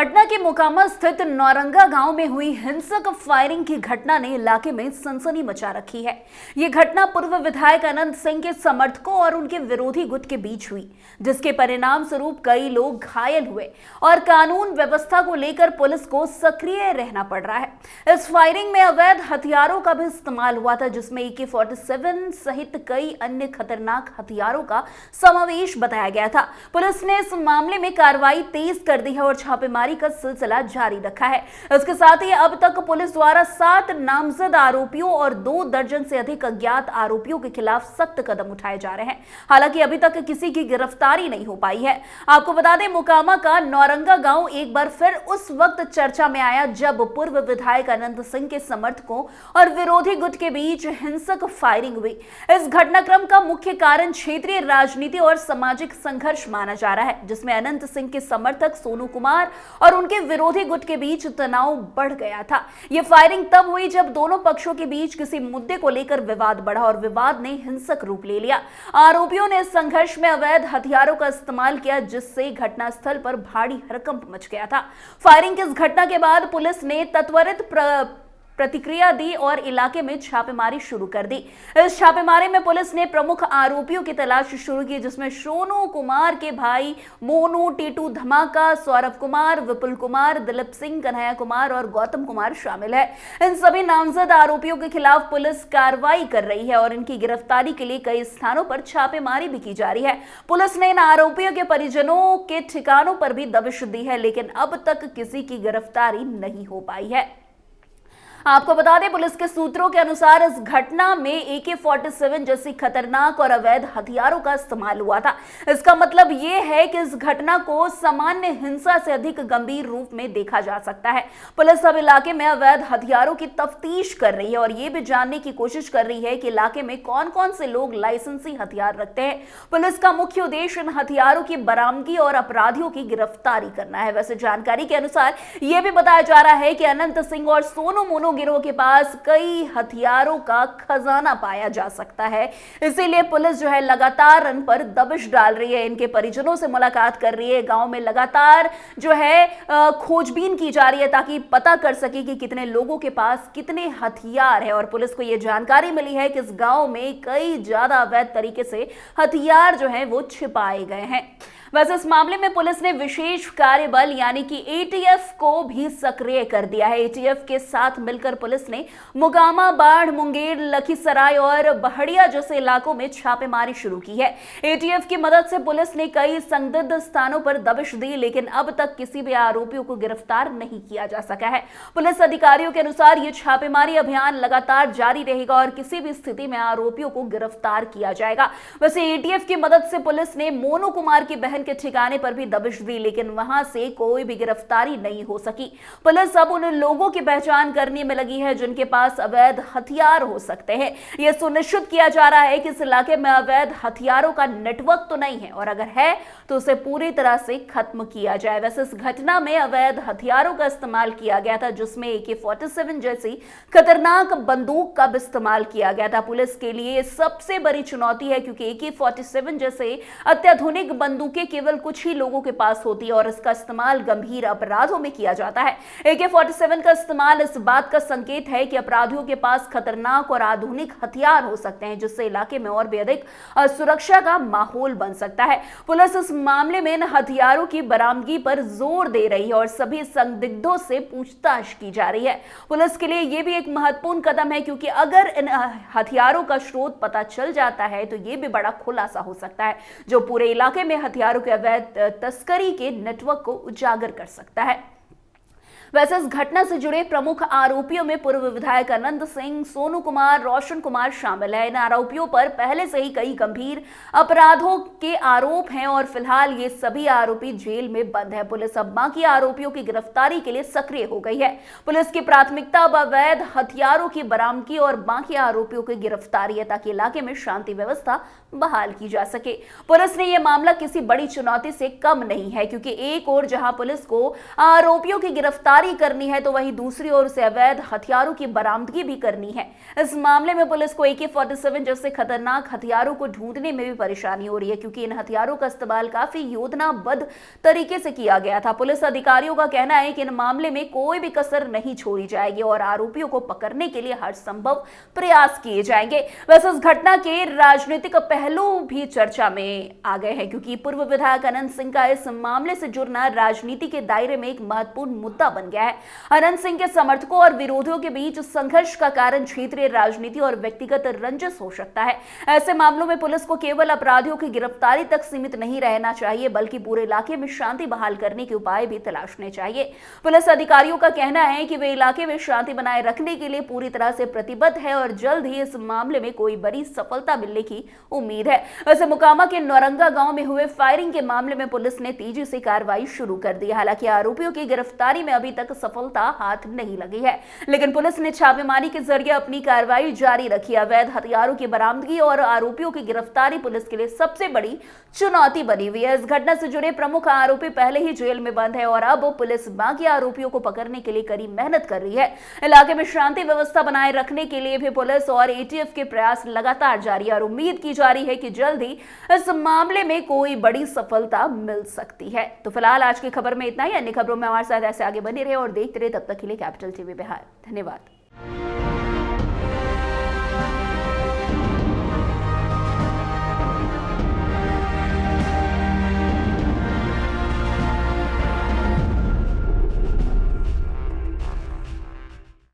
पटना के मोकामा स्थित नौरंगा गांव में हुई हिंसक फायरिंग की घटना ने इलाके में सनसनी मचा रखी है। ये घटना पूर्व विधायक अनंत सिंह के समर्थकों और उनके विरोधी गुट के बीच हुई, जिसके परिणाम स्वरूप कई लोग घायल हुए और कानून व्यवस्था को लेकर पुलिस को सक्रिय रहना पड़ रहा है। इस फायरिंग में अवैध हथियारों का भी इस्तेमाल हुआ था, जिसमें AK-47 सहित कई अन्य खतरनाक हथियारों का समावेश बताया गया था। पुलिस ने इस मामले में कार्रवाई तेज कर दी है और छापेमारी का सिलसिला जारी रखा है। इसके साथ ही अब तक पुलिस द्वारा 7 नामजद आरोपियों और 2 दर्जन से अधिक अज्ञात आरोपियों के खिलाफ सख्त कदम उठाए जा रहे हैं। हालांकि अभी तक किसी की गिरफ्तारी नहीं हो पाई है। आपको बता दें, मोकामा का नौरंगा गांव एक बार फिर उस वक्त चर्चा में आया जब पूर्व विधायक अनंत सिंह के समर्थकों और विरोधी गुट के बीच हिंसक फायरिंग हुई। इस घटनाक्रम का मुख्य कारण क्षेत्रीय राजनीति और सामाजिक संघर्ष माना जा रहा है, जिसमें अनंत सिंह के समर्थक सोनू कुमार और उनके विरोधी गुट के बीच तनाव बढ़ गया था। यह फायरिंग तब हुई जब दोनों पक्षों के बीच किसी मुद्दे को लेकर विवाद बढ़ा और विवाद ने हिंसक रूप ले लिया। आरोपियों ने इस संघर्ष में अवैध हथियारों का इस्तेमाल किया, जिससे घटनास्थल पर भारी हड़कंप मच गया था। फायरिंग की इस घटना के बाद पुलिस ने त्वरित प्रतिक्रिया दी और इलाके में छापेमारी शुरू कर दी। इस छापेमारी में पुलिस ने प्रमुख आरोपियों की तलाश शुरू की, जिसमें सोनू कुमार के भाई मोनू, टीटू धमाका, सौरभ कुमार, विपुल कुमार, दिलीप सिंह, कन्हैया कुमार और गौतम कुमार शामिल है। इन सभी नामजद आरोपियों के खिलाफ पुलिस कार्रवाई कर रही है और इनकी गिरफ्तारी के लिए कई स्थानों पर छापेमारी भी की जा रही है। पुलिस ने इन आरोपियों के परिजनों के ठिकानों पर भी दबिश दी है, लेकिन अब तक किसी की गिरफ्तारी नहीं हो पाई है। आपको बता दें, पुलिस के सूत्रों के अनुसार इस घटना में AK-47 जैसी खतरनाक और अवैध हथियारों का इस्तेमाल हुआ था। इसका मतलब यह है कि इस घटना को सामान्य हिंसा से अधिक गंभीर रूप में देखा जा सकता है। पुलिस अब इलाके में अवैध हथियारों की तफ्तीश कर रही है और यह भी जानने की कोशिश कर रही है कि इलाके में कौन कौन से लोग लाइसेंसी हथियार रखते हैं। पुलिस का मुख्य उद्देश्य इन हथियारों की बरामदगी और अपराधियों की गिरफ्तारी करना है। वैसे जानकारी के अनुसार यह भी बताया जा रहा है कि अनंत सिंह और सोनू मोनू गिरोह के पास कई हथियारों का खजाना पाया जा सकता है। इसीलिए पुलिस जो है लगातार इन पर दबिश डाल रही है, इनके परिजनों से मुलाकात कर रही है, गांव में लगातार जो है खोजबीन की जा रही है ताकि पता कर सके कि कितने लोगों के पास कितने हथियार है। और पुलिस को यह जानकारी मिली है कि इस गांव में कई ज्यादा अवैध तरीके से हथियार जो है वो छिपाए गए हैं। वैसे इस मामले में पुलिस ने विशेष कार्य बल यानी कि ATF को भी सक्रिय कर दिया है। ATF के साथ मिलकर पुलिस ने मोकामा, बाढ़, मुंगेर, लखीसराय और बहड़िया जैसे इलाकों में छापेमारी शुरू की है। ATF की मदद से पुलिस ने कई संदिग्ध स्थानों पर दबिश दी, लेकिन अब तक किसी भी आरोपियों को गिरफ्तार नहीं किया जा सका है। पुलिस अधिकारियों के अनुसार यह छापेमारी अभियान लगातार जारी रहेगा और किसी भी स्थिति में आरोपियों को गिरफ्तार किया जाएगा। वैसे ATF की मदद से पुलिस ने मोनू कुमार की बहन के ठिकाने पर भी दबिश दी, लेकिन वहां से कोई भी गिरफ्तारी नहीं हो सकी। पुलिस अब उन लोगों की पहचान करने में लगी है जिनके पास अवैध हथियार हो सकते हैं। यह सुनिश्चित किया जा रहा है कि इस इलाके में अवैध हथियारों का नेटवर्क तो नहीं है और अगर है तो उसे पूरी तरह से खत्म किया जाए। वैसे इस घटना में अवैध हथियारों का इस्तेमाल किया गया था, जिसमें AK-47 जैसी खतरनाक बंदूक का इस्तेमाल किया गया था। पुलिस के लिए सबसे बड़ी चुनौती है, क्योंकि AK-47 जैसे अत्याधुनिक बंदूकें केवल कुछ ही लोगों के पास होती है और इसका इस्तेमाल गंभीर अपराधों में किया जाता है। AK-47 का इस्तेमाल इस बात का संकेत है कि अपराधियों के पास खतरनाक और आधुनिक हथियार हो सकते हैं, जिससे इलाके में और भी अधिक सुरक्षा का माहौल बन सकता है। पुलिस इस मामले में इन हथियारों की बरामदगी पर जोर दे रही है और सभी संदिग्धों से पूछताछ की जा रही है। पुलिस के लिए यह भी एक महत्वपूर्ण कदम है, क्योंकि अगर इन हथियारों का स्रोत पता चल जाता है तो यह भी बड़ा खुलासा हो सकता है, जो पूरे इलाके में हथियारों के अवैध तस्करी के नेटवर्क को उजागर कर सकता है। वैसे इस घटना से जुड़े प्रमुख आरोपियों में पूर्व विधायक अनंत सिंह, सोनू कुमार, रोशन कुमार शामिल है। इन आरोपियों पर पहले से ही कई गंभीर अपराधों के आरोप हैं और फिलहाल ये सभी आरोपी जेल में बंद है। पुलिस अब बाकी आरोपियों की गिरफ्तारी के लिए सक्रिय हो गई है। पुलिस की प्राथमिकता अब अवैध हथियारों की बरामदगी और बाकी आरोपियों की गिरफ्तारी है, ताकि इलाके में शांति व्यवस्था बहाल की जा सके। पुलिस ने यह मामला किसी बड़ी चुनौती से कम नहीं है, क्योंकि एक ओर जहां पुलिस को आरोपियों की गिरफ्तारी गिरफ्तारी करनी है तो वहीं दूसरी ओर से अवैध हथियारों की बरामदगी भी करनी है। इस मामले में पुलिस को AK-47 जैसे खतरनाक हथियारों को ढूंढने में भी परेशानी हो रही है, क्योंकि इन हथियारों का इस्तेमाल काफी योजनाबद्ध तरीके से किया गया था। पुलिस अधिकारियों का कहना है कि इन मामले में कोई भी कसर नहीं छोड़ी जाएगी और आरोपियों को पकड़ने के लिए हर संभव प्रयास किए जाएंगे। वैसे इस घटना के राजनीतिक पहलू भी चर्चा में आ गए हैं, क्योंकि पूर्व विधायक अनंत सिंह का इस मामले से जुड़ना राजनीति के दायरे में एक महत्वपूर्ण मुद्दा बन गया है। अनंत सिंह के समर्थकों और विरोधियों के बीच संघर्ष का कारण क्षेत्रीय राजनीति और व्यक्तिगत रंजिश हो सकता है। ऐसे मामलों में पुलिस को केवल अपराधियों की गिरफ्तारी तक सीमित नहीं रहना चाहिए, बल्कि पूरे इलाके में शांति बहाल करने के उपाय भी तलाशने चाहिए। पुलिस अधिकारियों का कहना है कि वे इलाके में शांति बनाए रखने के लिए पूरी तरह से प्रतिबद्ध है और जल्द ही इस मामले में कोई बड़ी सफलता मिलने की उम्मीद है। वैसे मोकामा के नौरंगा गांव में हुए फायरिंग के मामले में पुलिस ने तेजी से कार्रवाई शुरू कर दी। हालांकि आरोपियों की गिरफ्तारी में अभी तक सफलता हाथ नहीं लगी है, लेकिन पुलिस ने छापेमारी के जरिए अपनी कार्रवाई जारी रखी। अवैध हथियारों की बरामदगी और आरोपियों की गिरफ्तारी पुलिस के लिए सबसे बड़ी चुनौती बनी हुई है। इस घटना से जुड़े प्रमुख आरोपी पहले ही जेल में बंद है और अब पुलिस बाकी आरोपियों को पकड़ने के लिए कड़ी मेहनत कर रही है। इलाके में शांति व्यवस्था बनाए रखने के लिए भी पुलिस और ATF के प्रयास लगातार जारी है और उम्मीद की जा रही है कि जल्द ही इस मामले में कोई बड़ी सफलता मिल सकती है। तो फिलहाल आज की खबर में इतना ही। अन्य खबरों में हमारे साथ ऐसे आगे बने रहे और देखते रहे। तब तक के लिए कैपिटल TV बिहार। धन्यवाद।